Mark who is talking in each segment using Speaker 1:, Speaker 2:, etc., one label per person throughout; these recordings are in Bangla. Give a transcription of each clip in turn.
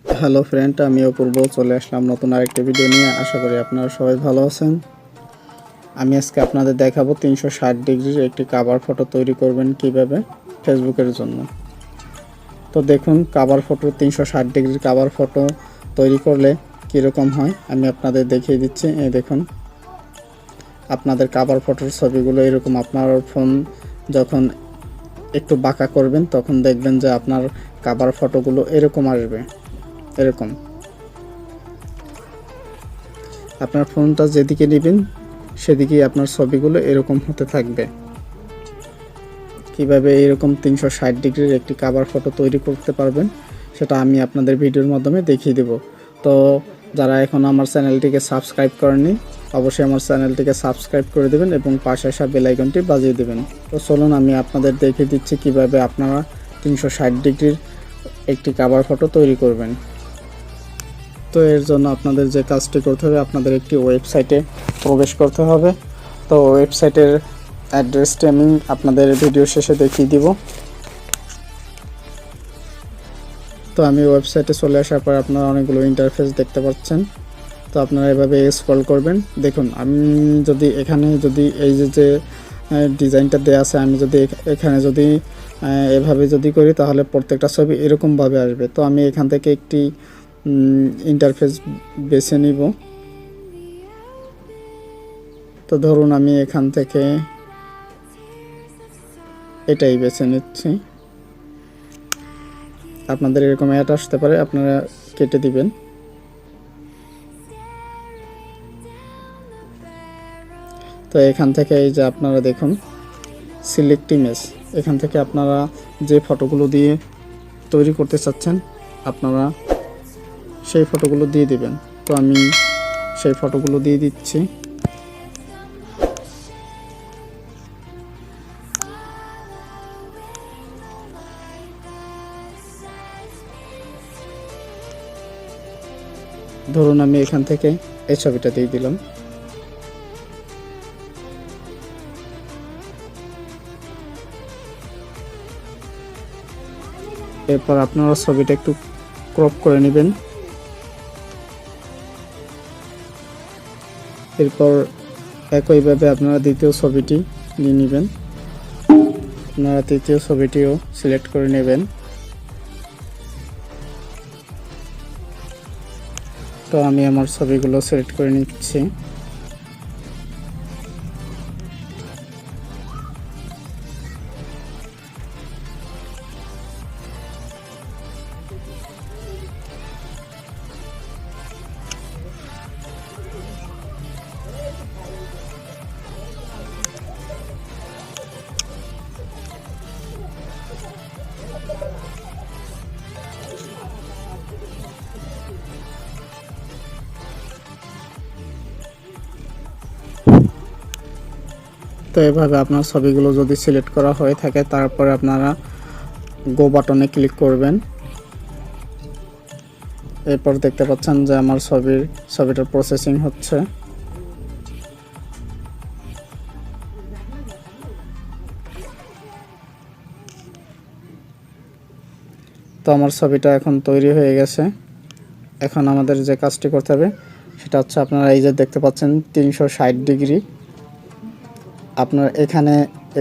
Speaker 1: হ্যালো ফ্রেন্ড, আমি অপূর্ব চলে আসলাম নতুন আরেকটি ভিডিও নিয়ে। আশা করি আপনারা সবাই ভালো আছেন। আমি আজকে আপনাদের দেখাবো 360 ডিগ্রির একটি কভার ফটো তৈরি করবেন কিভাবে ফেসবুকের জন্য। তো দেখুন, কভার ফটো 360 ডিগ্রির কভার ফটো তৈরি করলে কীরকম হয় আমি আপনাদের দেখিয়ে দিচ্ছি। এই দেখুন, আপনাদের কভার ফটোর ছবিগুলো এরকম। আপনার ফোন যখন একটু বাঁকা করবেন তখন দেখবেন যে আপনার কভার ফটোগুলো এরকম আসবে। এরকম আপনার ফোনটা যেদিকে নেবেন সেদিকেই আপনার ছবিগুলো এরকম হতে থাকবে। কিভাবে এরকম 360 ডিগ্রির একটি কভার ফটো তৈরি করতে পারবেন সেটা আমি আপনাদের ভিডিওর মাধ্যমে দেখিয়ে দেব। তো যারা এখন আমার চ্যানেলটিকে সাবস্ক্রাইব করেননি, অবশ্যই আমার চ্যানেলটিকে সাবস্ক্রাইব করে দেবেন এবং পাশে আসা বেল আইকনটি বাজিয়ে দেবেন। তো চলুন আমি আপনাদের দেখিয়ে দিচ্ছি কিভাবে আপনারা 360 ডিগ্রির একটি কভার ফটো তৈরি করবেন। তো এর জন্য আপনাদের যে কাজটি করতে হবে, আপনাদের একটি ওয়েবসাইটে প্রবেশ করতে হবে। তো ওয়েবসাইটের অ্যাড্রেসটি আমি আপনাদের ভিডিও শেষে দেখিয়ে দিব। তো আমি ওয়েবসাইটে চলে আসার পর আপনারা অনেকগুলো ইন্টারফেস দেখতে পাচ্ছেন। তো আপনারা এভাবে স্ক্রল করবেন। দেখুন, আমি যদি এখানে এই যে ডিজাইনটা দেওয়া আছে, আমি যদি এখানে এভাবে করি তাহলে প্রত্যেকটা ছবি এরকমভাবে আসবে। তো আমি এখান থেকে একটি ইন্টারফেস বেছে নিব। তো ধরুন আমি এখান থেকে এটাই বেছে নিচ্ছি। আপনাদের এরকম অ্যাড আসতে পারে, আপনারা কেটে দিবেন। তো এখান থেকে এই যে আপনারা দেখুন সিলেক্ট ইমেজ, এখান থেকে আপনারা যে ফটোগুলো দিয়ে তৈরি করতে চাচ্ছেন আপনারা সেই ফটোগুলো দিয়ে দিবেন। তো আমি সেই ফটোগুলো দিয়ে দিচ্ছি। ধরুন আমি এখান থেকে এই ছবিটা দিয়ে দিলাম। এরপর আপনারা ছবিটা একটু ক্রপ করে নেবেন। এরপর একইভাবে আপনারা দ্বিতীয় ছবিটি নিয়ে নেবেন। আপনারা তৃতীয় ছবিটিও সিলেক্ট করে নেবেন। তো আমি আমার ছবিগুলো সিলেক্ট করে নিচ্ছি। তো এভাবে আপনার ছবিগুলো যদি সিলেক্ট করা হয়ে থাকে তারপরে আপনারা গো বাটনে ক্লিক করবেন। এরপর দেখতে পাচ্ছেন যে আমার ছবিটার প্রসেসিং হচ্ছে। তো আমার ছবিটা এখন তৈরি হয়ে গেছে। এখন আমাদের যে কাজটি করতে হবে সেটা হচ্ছে, আপনারা এই যে দেখতে পাচ্ছেন 360 ডিগ্রি, আপনার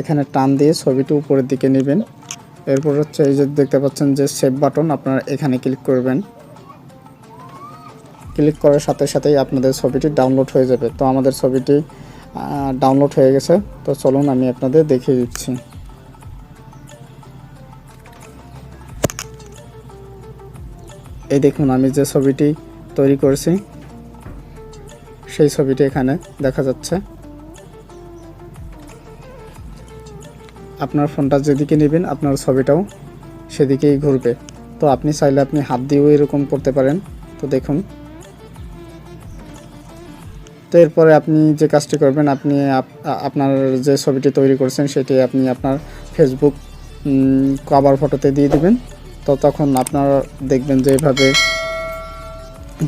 Speaker 1: এখানে টান দিয়ে ছবিটি উপরের দিকে নেবেন। এরপর হচ্ছে এই যে দেখতে পাচ্ছেন যে সেভ বাটন, আপনারা এখানে ক্লিক করবেন। ক্লিক করার সাথে সাথেই আপনাদের ছবিটি ডাউনলোড হয়ে যাবে। তো আমাদের ছবিটি ডাউনলোড হয়ে গেছে। তো চলুন আমি আপনাদের দেখিয়ে দিচ্ছি। এই দেখুন, আমি যে ছবিটি তৈরি করেছি সেই ছবিটি এখানে দেখা যাচ্ছে। আপনার ফোনটা যেদিকে নেবেন আপনার ছবিটাও সেদিকেই ঘুরবে। তো আপনি চাইলে আপনি হাত দিয়েও এরকম করতে পারেন। তো দেখুন, তো এরপরে আপনি যে কাজটি করবেন, আপনি আপনার যে ছবিটি তৈরি করেছেন সেটি আপনি আপনার ফেসবুক কভার ফটোতে দিয়ে দিবেন। তো তখন আপনারা দেখবেন যে এভাবে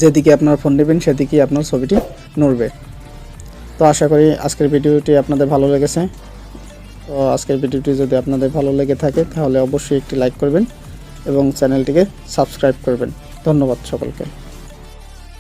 Speaker 1: যেদিকে আপনার ফোন নেবেন সেদিকেই আপনার ছবিটি নড়বে। তো আশা করি আজকের ভিডিওটি আপনাদের ভালো লেগেছে। তো আজকের ভিডিওটি যদি আপনাদের ভালো লেগে থাকে তাহলে অবশ্যই একটি লাইক করবেন এবং চ্যানেলটিকে সাবস্ক্রাইব করবেন। ধন্যবাদ সকলকে।